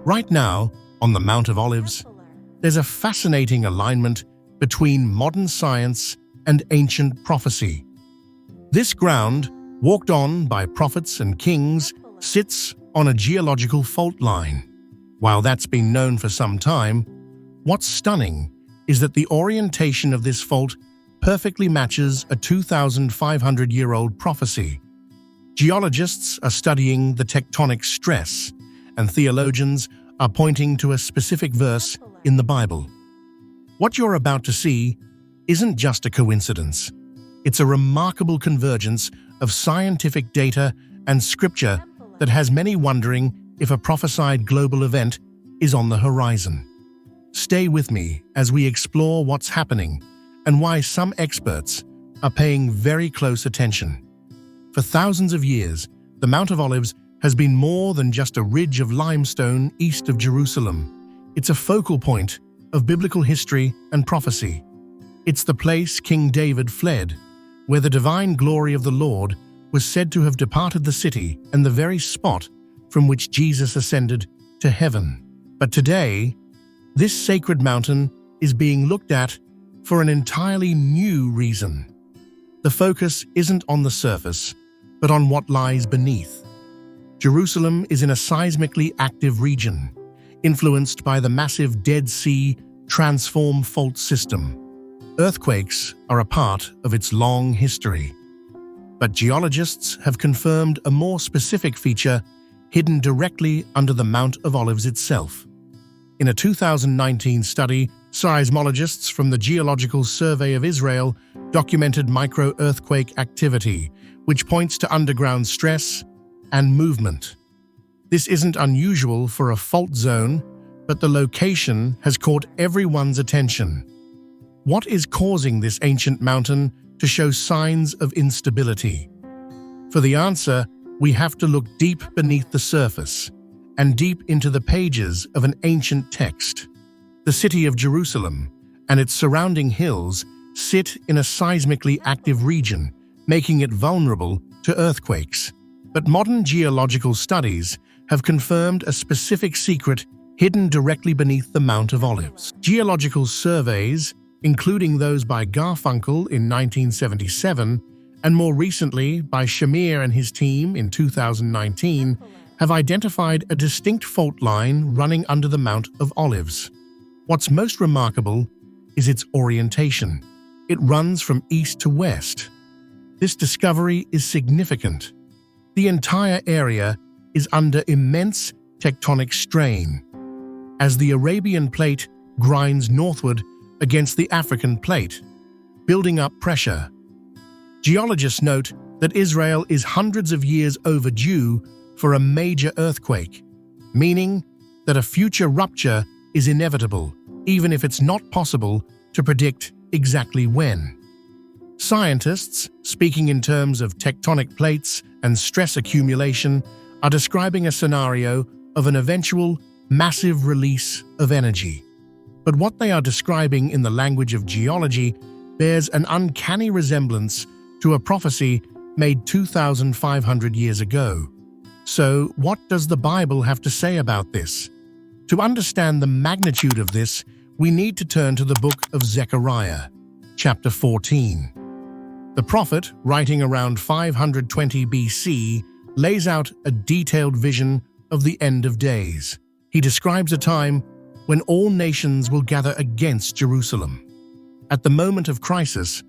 Right now, on the Mount of Olives, there's a fascinating alignment between modern science and ancient prophecy. This ground, walked on by prophets and kings, sits on a geological fault line. While that's been known for some time, what's stunning is that the orientation of this fault perfectly matches a 2,500-year-old prophecy. Geologists are studying the tectonic stress, and theologians are pointing to a specific verse in the Bible. What you're about to see isn't just a coincidence. It's a remarkable convergence of scientific data and scripture that has many wondering if a prophesied global event is on the horizon. Stay with me as we explore what's happening and why some experts are paying very close attention. For thousands of years, the Mount of Olives has been more than just a ridge of limestone east of Jerusalem. It's a focal point of biblical history and prophecy. It's the place King David fled, where the divine glory of the Lord was said to have departed the city and the very spot from which Jesus ascended to heaven. But today, this sacred mountain is being looked at for an entirely new reason. The focus isn't on the surface, but on what lies beneath. Jerusalem is in a seismically active region, influenced by the massive Dead Sea transform fault system. Earthquakes are a part of its long history. But geologists have confirmed a more specific feature hidden directly under the Mount of Olives itself. In a 2019 study, seismologists from the Geological Survey of Israel documented micro-earthquake activity, which points to underground stress and movement. This isn't unusual for a fault zone, but the location has caught everyone's attention. What is causing this ancient mountain to show signs of instability? For the answer, we have to look deep beneath the surface and deep into the pages of an ancient text. The city of Jerusalem and its surrounding hills sit in a seismically active region, making it vulnerable to earthquakes. But modern geological studies have confirmed a specific secret hidden directly beneath the Mount of Olives. Geological surveys, including those by Garfunkel in 1977 and more recently by Shamir and his team in 2019, have identified a distinct fault line running under the Mount of Olives. What's most remarkable is its orientation. It runs from east to west. This discovery is significant. The entire area is under immense tectonic strain as the Arabian plate grinds northward against the African plate, building up pressure. Geologists note that Israel is hundreds of years overdue for a major earthquake, meaning that a future rupture is inevitable, even if it's not possible to predict exactly when. Scientists, speaking in terms of tectonic plates and stress accumulation, are describing a scenario of an eventual massive release of energy. But what they are describing in the language of geology bears an uncanny resemblance to a prophecy made 2,500 years ago. So, what does the Bible have to say about this? To understand the magnitude of this, we need to turn to the book of Zechariah, chapter 14. The prophet, writing around 520 BC, lays out a detailed vision of the end of days. He describes a time when all nations will gather against Jerusalem. At the moment of crisis,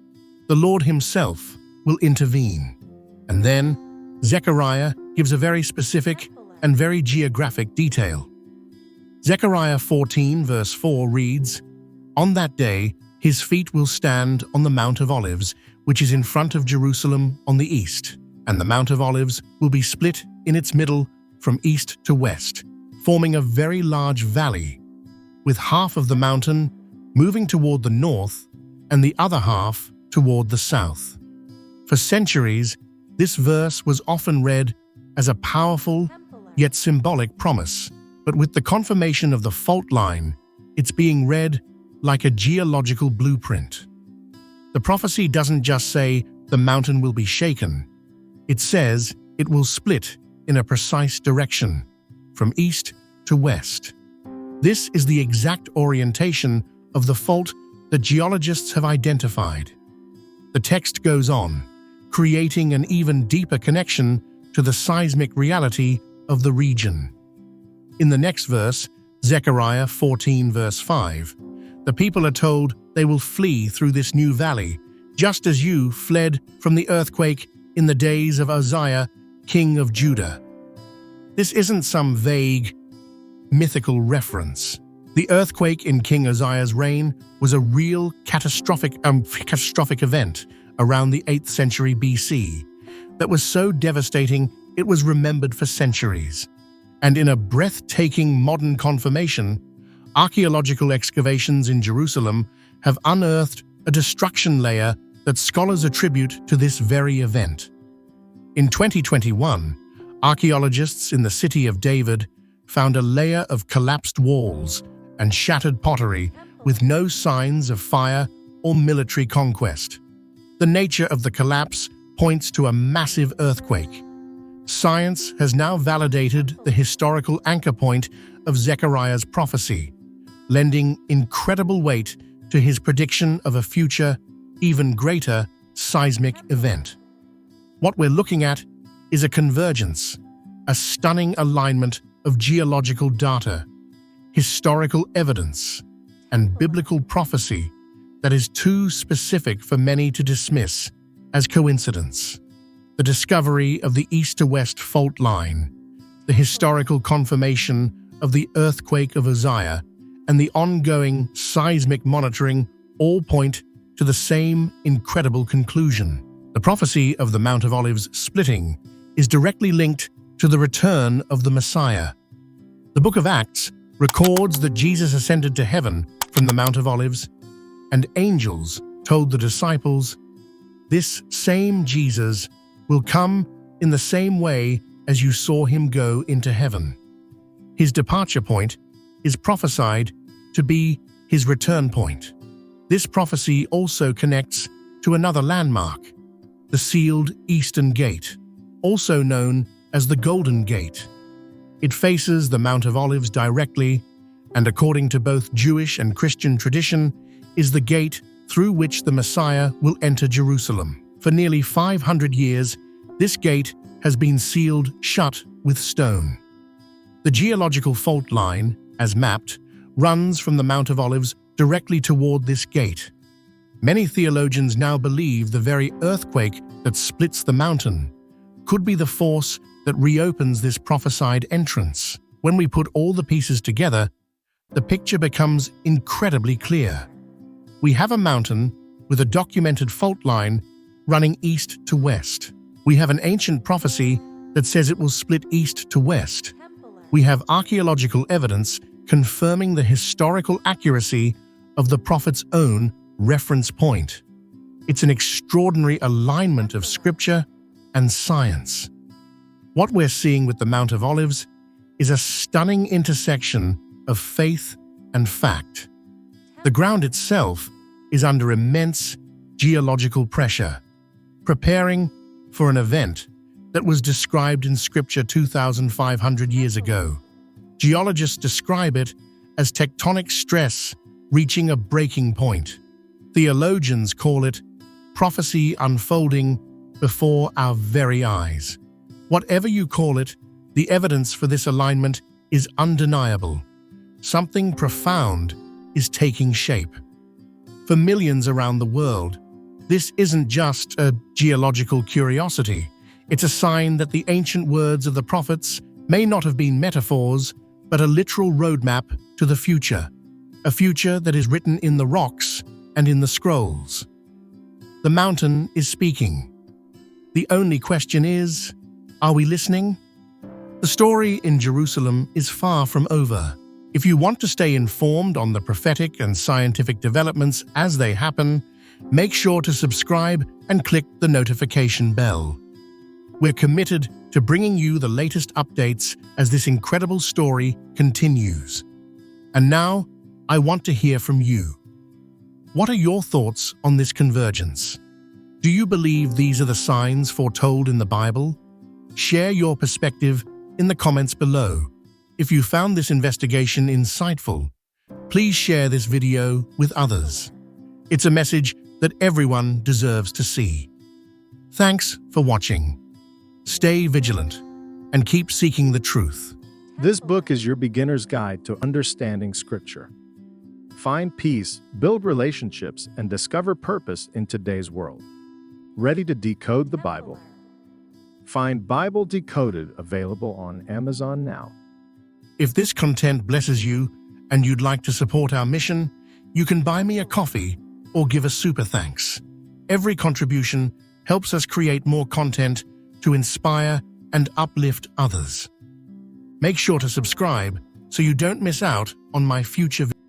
the Lord himself will intervene. And then, Zechariah gives a very specific and very geographic detail. Zechariah 14 verse 4 reads, "On that day, his feet will stand on the Mount of Olives, which is in front of Jerusalem on the east, and the Mount of Olives will be split in its middle from east to west, forming a very large valley, with half of the mountain moving toward the north and the other half toward the south." For centuries, this verse was often read as a powerful yet symbolic promise, but with the confirmation of the fault line, it's being read like a geological blueprint. The prophecy doesn't just say the mountain will be shaken. It says it will split in a precise direction, from east to west. This is the exact orientation of the fault that geologists have identified. The text goes on, creating an even deeper connection to the seismic reality of the region. In the next verse, Zechariah 14 verse 5, the people are told they will flee through this new valley, just as you fled from the earthquake in the days of Uzziah, king of Judah. This isn't some vague, mythical reference. The earthquake in King Uzziah's reign was a real catastrophic event around the 8th century BC that was so devastating it was remembered for centuries. And in a breathtaking modern confirmation, archaeological excavations in Jerusalem have unearthed a destruction layer that scholars attribute to this very event. In 2021, archaeologists in the city of David found a layer of collapsed walls and shattered pottery with no signs of fire or military conquest. The nature of the collapse points to a massive earthquake. Science has now validated the historical anchor point of Zechariah's prophecy, lending incredible weight to his prediction of a future, even greater, seismic event. What we're looking at is a convergence, a stunning alignment of geological data, historical evidence, and biblical prophecy that is too specific for many to dismiss as coincidence. The discovery of the east to west fault line, the historical confirmation of the earthquake of Uzziah, and the ongoing seismic monitoring all point to the same incredible conclusion. The prophecy of the Mount of Olives splitting is directly linked to the return of the Messiah. The book of Acts records that Jesus ascended to heaven from the Mount of Olives, and angels told the disciples, "This same Jesus will come in the same way as you saw him go into heaven." His departure point is prophesied to be his return point. This prophecy also connects to another landmark, the sealed Eastern Gate, also known as the Golden Gate. It faces the Mount of Olives directly, and according to both Jewish and Christian tradition, is the gate through which the Messiah will enter Jerusalem. For nearly 500 years, this gate has been sealed shut with stone. The geological fault line, as mapped, runs from the Mount of Olives directly toward this gate. Many theologians now believe the very earthquake that splits the mountain could be the force that reopens this prophesied entrance. When we put all the pieces together, the picture becomes incredibly clear. We have a mountain with a documented fault line running east to west. We have an ancient prophecy that says it will split east to west. We have archaeological evidence confirming the historical accuracy of the prophet's own reference point. It's an extraordinary alignment of scripture and science. What we're seeing with the Mount of Olives is a stunning intersection of faith and fact. The ground itself is under immense geological pressure, preparing for an event that was described in Scripture 2,500 years ago. Geologists describe it as tectonic stress reaching a breaking point. Theologians call it prophecy unfolding before our very eyes. Whatever you call it, the evidence for this alignment is undeniable. Something profound is taking shape. For millions around the world, this isn't just a geological curiosity. It's a sign that the ancient words of the prophets may not have been metaphors, but a literal roadmap to the future, a future that is written in the rocks and in the scrolls. The mountain is speaking. The only question is, are we listening? The story in Jerusalem is far from over. If you want to stay informed on the prophetic and scientific developments as they happen, make sure to subscribe and click the notification bell. We're committed to bringing you the latest updates as this incredible story continues. And now, I want to hear from you. What are your thoughts on this convergence? Do you believe these are the signs foretold in the Bible? Share your perspective in the comments below. If you found this investigation insightful, please share this video with others. It's a message that everyone deserves to see. Thanks for watching. Stay vigilant and keep seeking the truth. This book is your beginner's guide to understanding Scripture. Find peace, build relationships, and discover purpose in today's world. Ready to decode the Bible? Find Bible Decoded available on Amazon now. If this content blesses you and you'd like to support our mission, you can buy me a coffee or give a super thanks. Every contribution helps us create more content to inspire and uplift others. Make sure to subscribe so you don't miss out on my future videos.